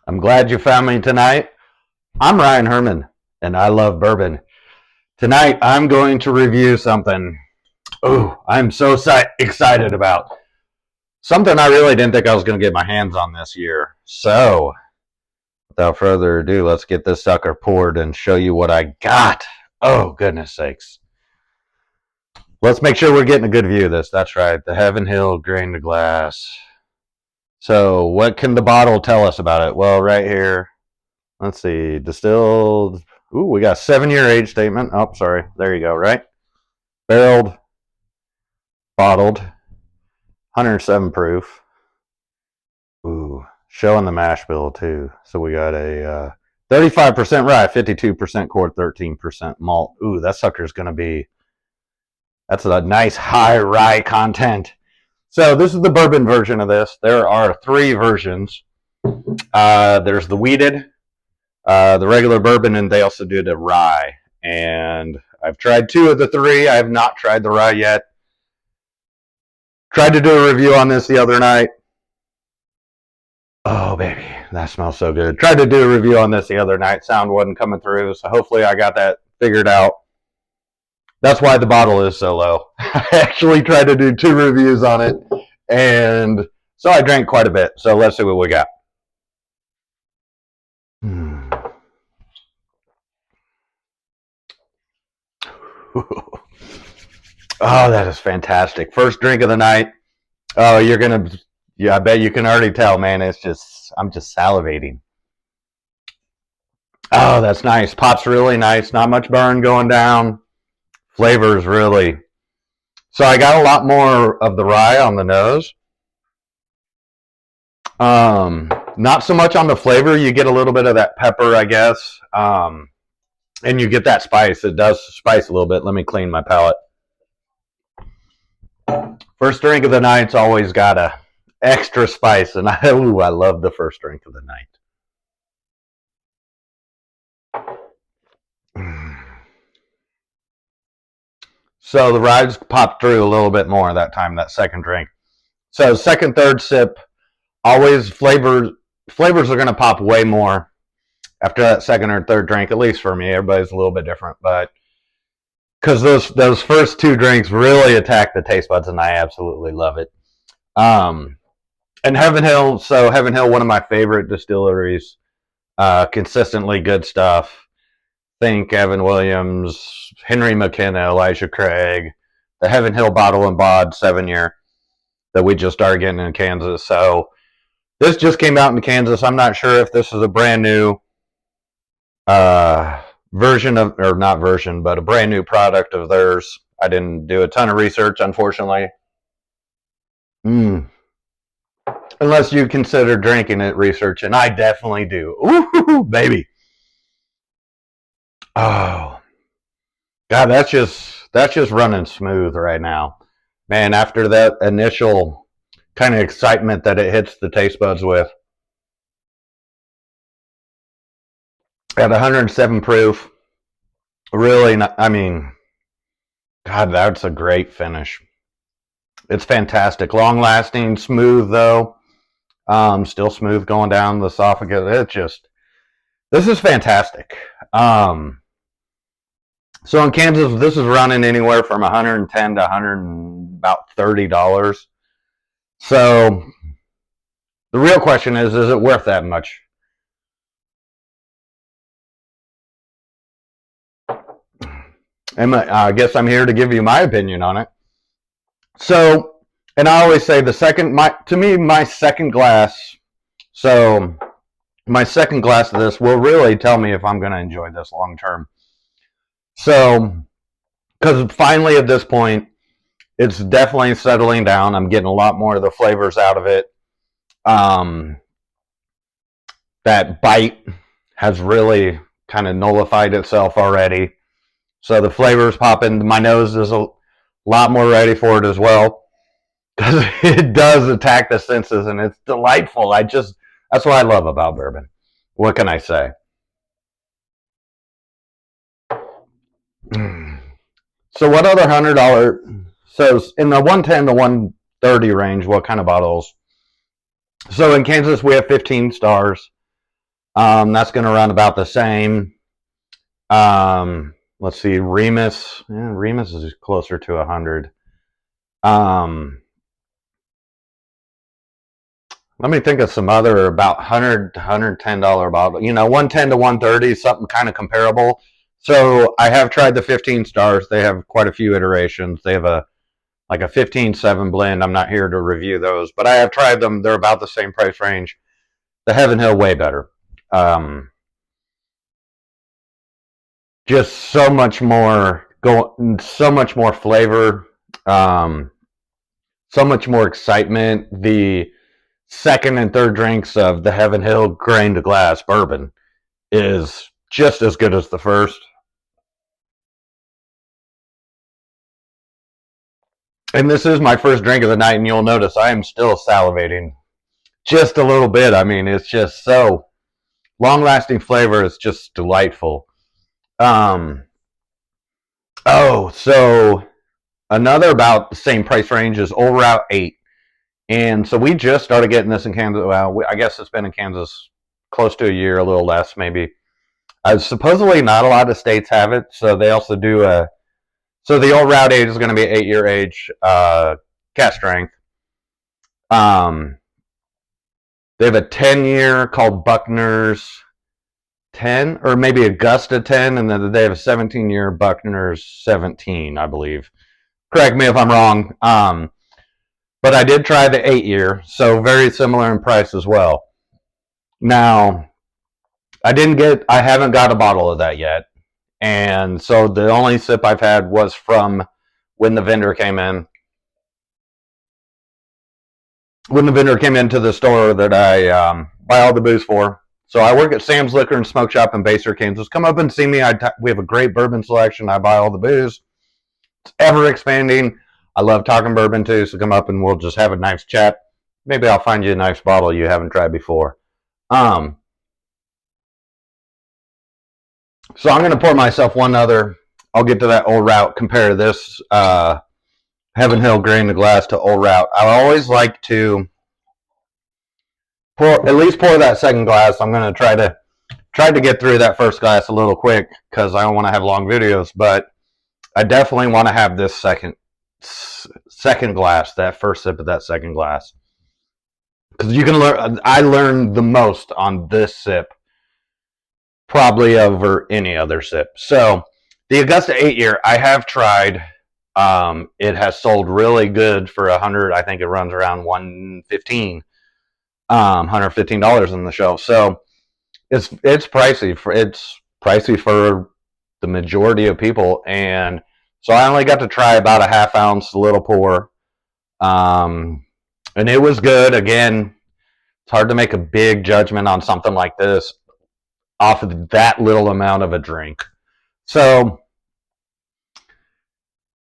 I'm glad you found me tonight. I'm Ryan Herman, and I love bourbon. Tonight, I'm going to review something. I'm so excited about. Something I really didn't think I was going to get my hands on this year. So, without further ado, let's get this sucker poured and show you what I got. Oh, goodness sakes. Let's make sure we're getting a good view of this. That's right, the Heaven Hill grain to glass. So, what can the bottle tell us about it? Well, right here, let's see, distilled. Ooh, we got 7-year age statement. Oh, sorry. There you go, right? Barreled, bottled, 107 proof. Ooh, showing the mash bill too. So we got a 35% rye, 52% core, 13% malt. Ooh, that sucker's going to be, that's a nice high rye content. So this is the bourbon version of this. There are 3 versions. There's the wheated, the regular bourbon, and they also did a rye. And I've tried 2 of the 3. I have not tried the rye yet. Tried to do a review on this the other night. Oh, baby, that smells so good. Tried to do a review on this the other night. Sound wasn't coming through, so hopefully I got that figured out. That's why the bottle is so low. I actually tried to do 2 reviews on it, and so I drank quite a bit. So let's see what we got. Oh, that is fantastic. First drink of the night. Oh, you're going to, yeah, I bet you can already tell, man. It's just, I'm just salivating. Oh, that's nice. Pop's really nice. Not much burn going down. Flavors really. So I got a lot more of the rye on the nose. Not so much on the flavor. You get a little bit of that pepper, I guess. And you get that spice. It does spice a little bit. Let me clean my palate. First drink of the night's always got a extra spice, and I love the first drink of the night. So the rye's popped through a little bit more that time, that second drink. So second, third sip, always flavors are going to pop way more after that second or third drink, at least for me. Everybody's a little bit different, but because those first 2 drinks really attack the taste buds, and I absolutely love it. And Heaven Hill, one of my favorite distilleries, consistently good stuff. Think Evan Williams, Henry McKenna, Elijah Craig, the Heaven Hill Bottle and Bod 7-year that we just started getting in Kansas. So this just came out in Kansas. I'm not sure if this is a brand new version of, or not version, but a brand new product of theirs. I didn't do a ton of research, unfortunately. Unless you consider drinking it research, and I definitely do. Ooh, baby. Oh, God, that's just running smooth right now. Man, after that initial kind of excitement that it hits the taste buds with. At 107 proof, really, I mean, God, that's a great finish. It's fantastic. Long lasting, smooth though. Still smooth going down the esophagus. This is fantastic. So in Kansas, this is running anywhere from $110 to about $30. So the real question is it worth that much? And I guess I'm here to give you my opinion on it. So, and I always say my second glass. So my second glass of this will really tell me if I'm going to enjoy this long term. So, because finally at this point, it's definitely settling down. I'm getting a lot more of the flavors out of it. That bite has really kind of nullified itself already. So the flavors pop in. My nose is a lot more ready for it as well. Because it does attack the senses, and it's delightful. That's what I love about bourbon. What can I say? So what other $100? So in the 110 to 130 range, what kind of bottles? So in Kansas, we have 15 stars. That's going to run about the same. Let's see, Remus. Yeah, Remus is closer to 100. Let me think of some other about $110 bottle. 110 to 130, something kind of comparable. So I have tried the 15 stars. They have quite a few iterations. They have a 15-7 blend. I'm not here to review those, but I have tried them. They're about the same price range. The Heaven Hill way better. Just so much more so much more flavor, so much more excitement. The second and third drinks of the Heaven Hill grain to glass bourbon is just as good as the first. And this is my first drink of the night, and you'll notice I am still salivating just a little bit. I mean, it's just so long-lasting flavor. It's just delightful. So another about the same price range is Old Route 8. And so we just started getting this in Kansas. Well, I guess it's been in Kansas close to a year, a little less maybe. Supposedly not a lot of states have it, so they also do so the Old Route 8 is going to be an 8-year age, cask strength. They have a 10-year called Buckner's 10, or maybe Augusta 10, and then they have a 17-year Buckner's 17, I believe. Correct me if I'm wrong. But I did try the 8-year, so very similar in price as well. Now, I haven't got a bottle of that yet. And so the only sip I've had was from when the vendor came in. When the vendor came into the store that I buy all the booze for. So I work at Sam's Liquor and Smoke Shop in Basehor, Kansas. Come up and see me. We have a great bourbon selection. I buy all the booze. It's ever expanding. I love talking bourbon too, so come up and we'll just have a nice chat. Maybe I'll find you a nice bottle you haven't tried before. So I'm going to pour myself one other. I'll get to that Old Route. Compare this Heaven Hill grain to glass to Old Route. I always like to at least pour that second glass. I'm going to try to get through that first glass a little quick because I don't want to have long videos, but I definitely want to have this second glass, that first sip of that second glass, because you can learn. I learned the most on this sip, probably over any other sip. So the Augusta 8-year I have tried. It has sold really good for 100. I think it runs around $115 in the shelf. So it's pricey for the majority of people, and so I only got to try about a half-ounce little pour, and it was good. Again, it's hard to make a big judgment on something like this off of that little amount of a drink. So,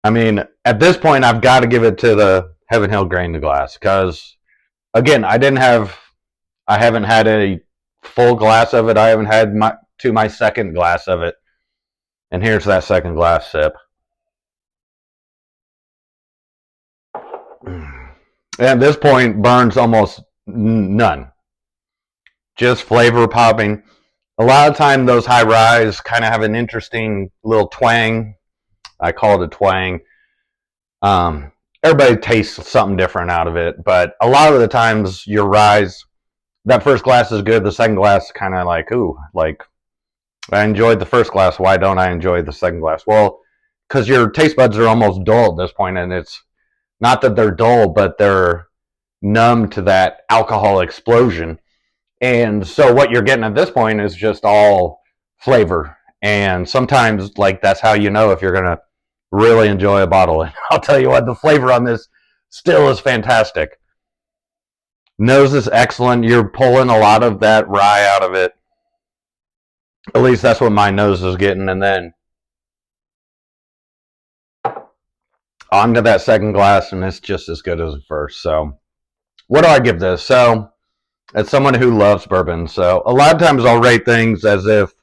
I mean, at this point, I've got to give it to the Heaven Hill grain to glass because, again, I haven't had a full glass of it. I haven't had my second glass of it, and here's that second glass sip. At this point, burns almost none. Just flavor popping. A lot of time, those high rise kind of have an interesting little twang. I call it a twang. Everybody tastes something different out of it, but a lot of the times, your rise, that first glass is good. The second glass kind of like, ooh, like I enjoyed the first glass. Why don't I enjoy the second glass? Well, because your taste buds are almost dull at this point, and it's not that they're dull, but they're numb to that alcohol explosion. And so what you're getting at this point is just all flavor. And sometimes, like, that's how you know if you're going to really enjoy a bottle. And I'll tell you what, the flavor on this still is fantastic. Nose is excellent. You're pulling a lot of that rye out of it. At least that's what my nose is getting. And then onto that second glass, and it's just as good as the first. So what do I give this? So as someone who loves bourbon, so a lot of times I'll rate things as if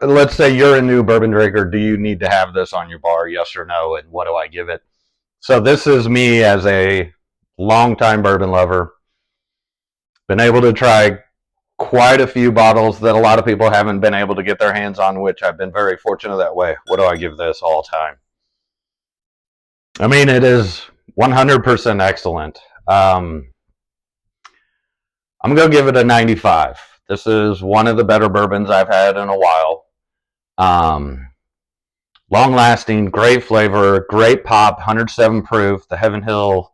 let's say you're a new bourbon drinker. Do you need to have this on your bar? Yes or no? And what do I give it? So this is me as a longtime bourbon lover. Been able to try quite a few bottles that a lot of people haven't been able to get their hands on, which I've been very fortunate that way. What do I give this all time? I mean, it is 100% excellent. I'm going to give it a 95. This is one of the better bourbons I've had in a while. Long lasting, great flavor, great pop, 107 proof. The Heaven Hill,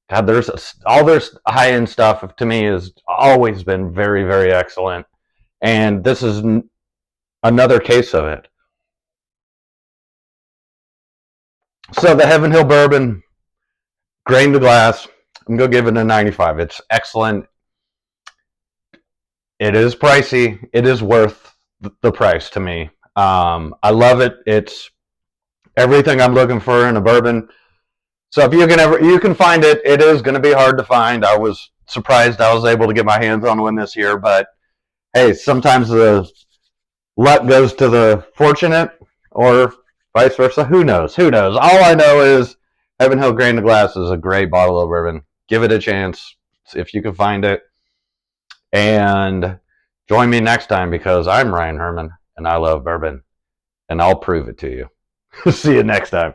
God, there's all their high end stuff to me has always been very, very excellent. And this is another case of it. So the Heaven Hill bourbon, grain to glass, I'm going to give it a 95. It's excellent. It is pricey. It is worth the price to me. I love it. It's everything I'm looking for in a bourbon. So if you can find it, it is going to be hard to find. I was surprised I was able to get my hands on one this year, but hey, sometimes the luck goes to the fortunate, or vice versa. Who knows? Who knows? All I know is Heaven Hill Grain to Glass is a great bottle of bourbon. Give it a chance if you can find it. And join me next time, because I'm Ryan Herman and I love bourbon, and I'll prove it to you. See you next time.